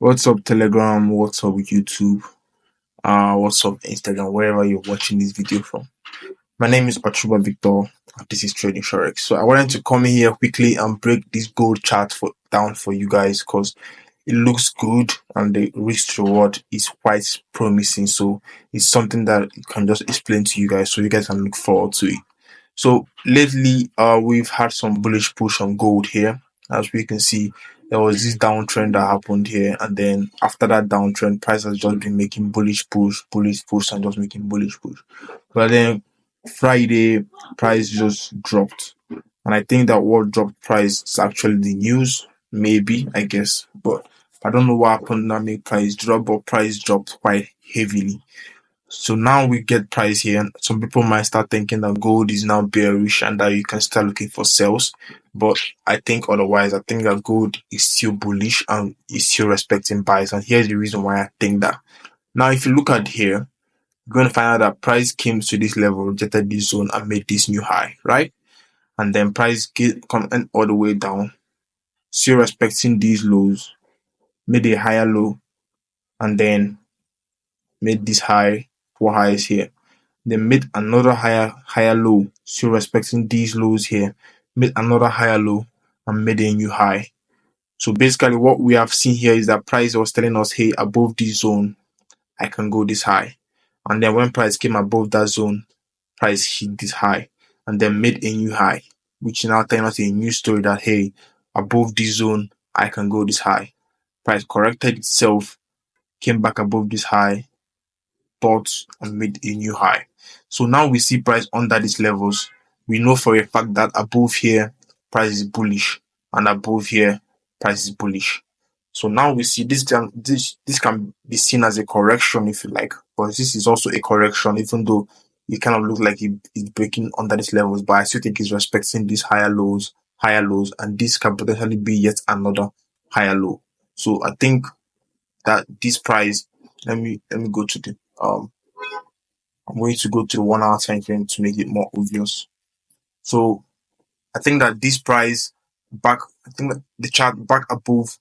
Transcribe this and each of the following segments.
What's up, Telegram? What's up, YouTube? What's up, Instagram? Wherever you're watching this video from. My name is Ochuba Victor. And this is Trading Forex. So I wanted to come in here quickly and break this gold chart down for you guys because it looks good and the risk to reward is quite promising. So it's something that I can just explain to you guys so you guys can look forward to it. So lately, we've had some bullish push on gold here. As we can see, there was this downtrend that happened here, and then after that downtrend, price has just been making bullish push, and just making bullish push. But then Friday, price just dropped, and I think that what dropped price is actually the news, maybe I guess, but I don't know what happened that made price drop, but price dropped quite heavily. So now we get price here, and some people might start thinking that gold is now bearish and that you can start looking for sales. But I think otherwise. I think that gold is still bullish and is still respecting buys. And here's the reason why I think that. Now, if you look at here, you're going to find out that price came to this level, rejected this zone, and made this new high, right? And then price come all the way down, still respecting these lows, made a higher low, and then made this high, 4 highs here. Then made another higher low, still respecting these lows here, made another higher low and made a new high. So basically what we have seen here is that price was telling us, hey, above this zone, I can go this high. And then when price came above that zone, price hit this high and then made a new high, which is now telling us a new story that, hey, above this zone, I can go this high. Price corrected itself, came back above this high, bought and made a new high. So now we see price under these levels. We know for a fact that above here, price is bullish, and above here, price is bullish. So now we see this can be seen as a correction if you like, but this is also a correction, even though it kind of looks like it's breaking under these levels. But I still think it's respecting these higher lows, and this can potentially be yet another higher low. So I think that this price, let me go to the I'm going to go to the 1 hour time frame to make it more obvious. So I think that this price I think that the chart back above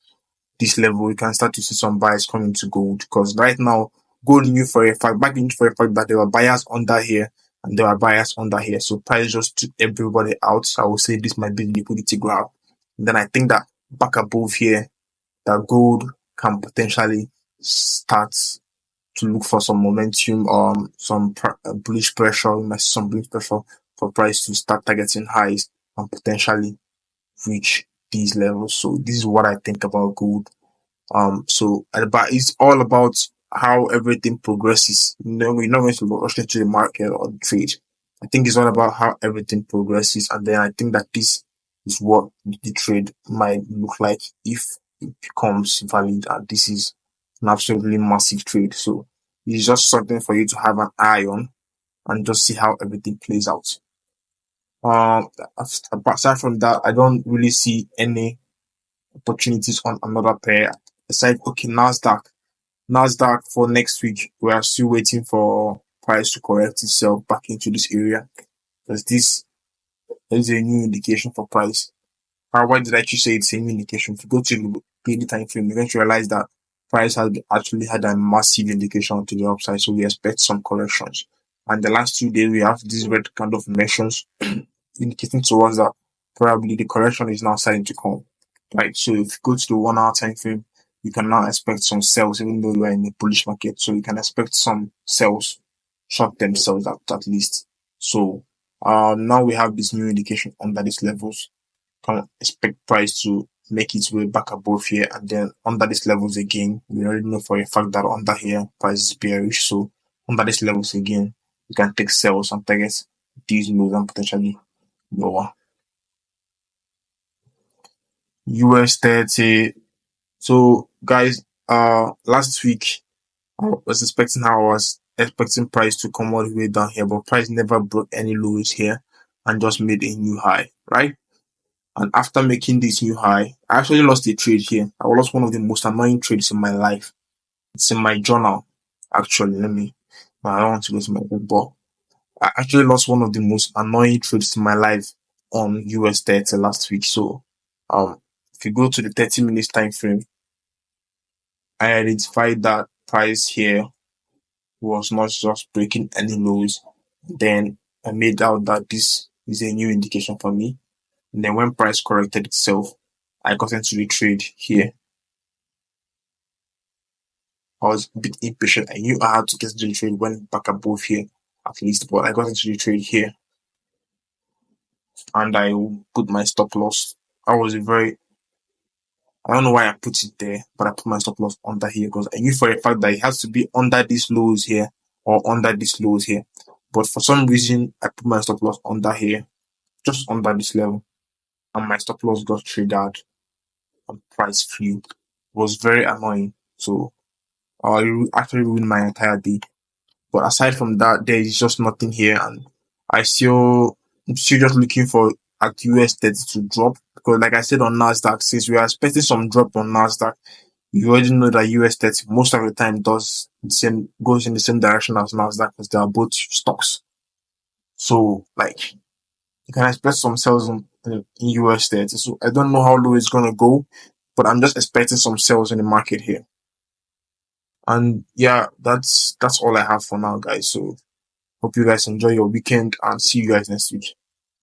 this level, you can start to see some buyers coming to gold, because right now gold knew for a fact that there were buyers under here and there were buyers under here. So price just took everybody out. So I would say this might be the liquidity grab. And then I think that back above here, that gold can potentially start to look for some momentum, some bullish pressure, some bullish pressure for price to start targeting highs and potentially reach these levels. So this is what I think about gold. But it's all about how everything progresses. We're not going to rush into the market or trade. I think it's all about how everything progresses, and then I think that this is what the trade might look like if it becomes valid, and this is an absolutely massive trade. So it's just something for you to have an eye on and just see how everything plays out. Aside from that, I don't really see any opportunities on another pair. Aside, okay, Nasdaq for next week, we are still waiting for price to correct itself back into this area, because this is a new indication for price. Why did I choose say it's a new indication? If you go to the daily time frame, you're going to realize that price has actually had a massive indication to the upside, so we expect some corrections. And the last 2 days, we have these red kind of mentions indicating to us that probably the correction is now starting to come. Right, so if you go to the 1 hour time frame, you can now expect some sales, even though we are in a bullish market. So you can expect some sales, short-term sales at least. So now we have this new indication under these levels. Can expect price to make its way back above here, and then under these levels again. We already know for a fact that under here price is bearish. So under these levels again, you can take sales and target these lows and potentially lower. US 30. So guys, last week I was expecting price to come all the way down here, but price never broke any lows here and just made a new high, right? And after making this new high, I actually lost a trade here. I lost one of the most annoying trades in my life. It's in my journal. Actually, I don't want to go to my book, but I actually lost one of the most annoying trades in my life on US 30 last week. So, if you go to the 30 minutes time frame, I identified that price here was not just breaking any lows. Then I made out that this is a new indication for me. And then when price corrected itself, I got into the trade here. I was a bit impatient. I knew I had to get into the trade when back above here, at least, but I got into the trade here and I put my stop loss. I don't know why I put it there, but I put my stop loss under here because I knew for a fact that it has to be under these lows here or under these lows here. But for some reason, I put my stop loss under here, just under this level, and my stop loss got triggered and price flew. It was very annoying. So I actually ruined my entire day. But aside from that, there is just nothing here, and I'm still just looking for at US 30 to drop because, like I said on Nasdaq, since we are expecting some drop on Nasdaq, you already know that US 30 most of the time goes in the same direction as Nasdaq because they are both stocks. So like you can expect some sales in US 30. So I don't know how low it's gonna go, but I'm just expecting some sales in the market here. And yeah, that's all I have for now, guys. So hope you guys enjoy your weekend and see you guys next week.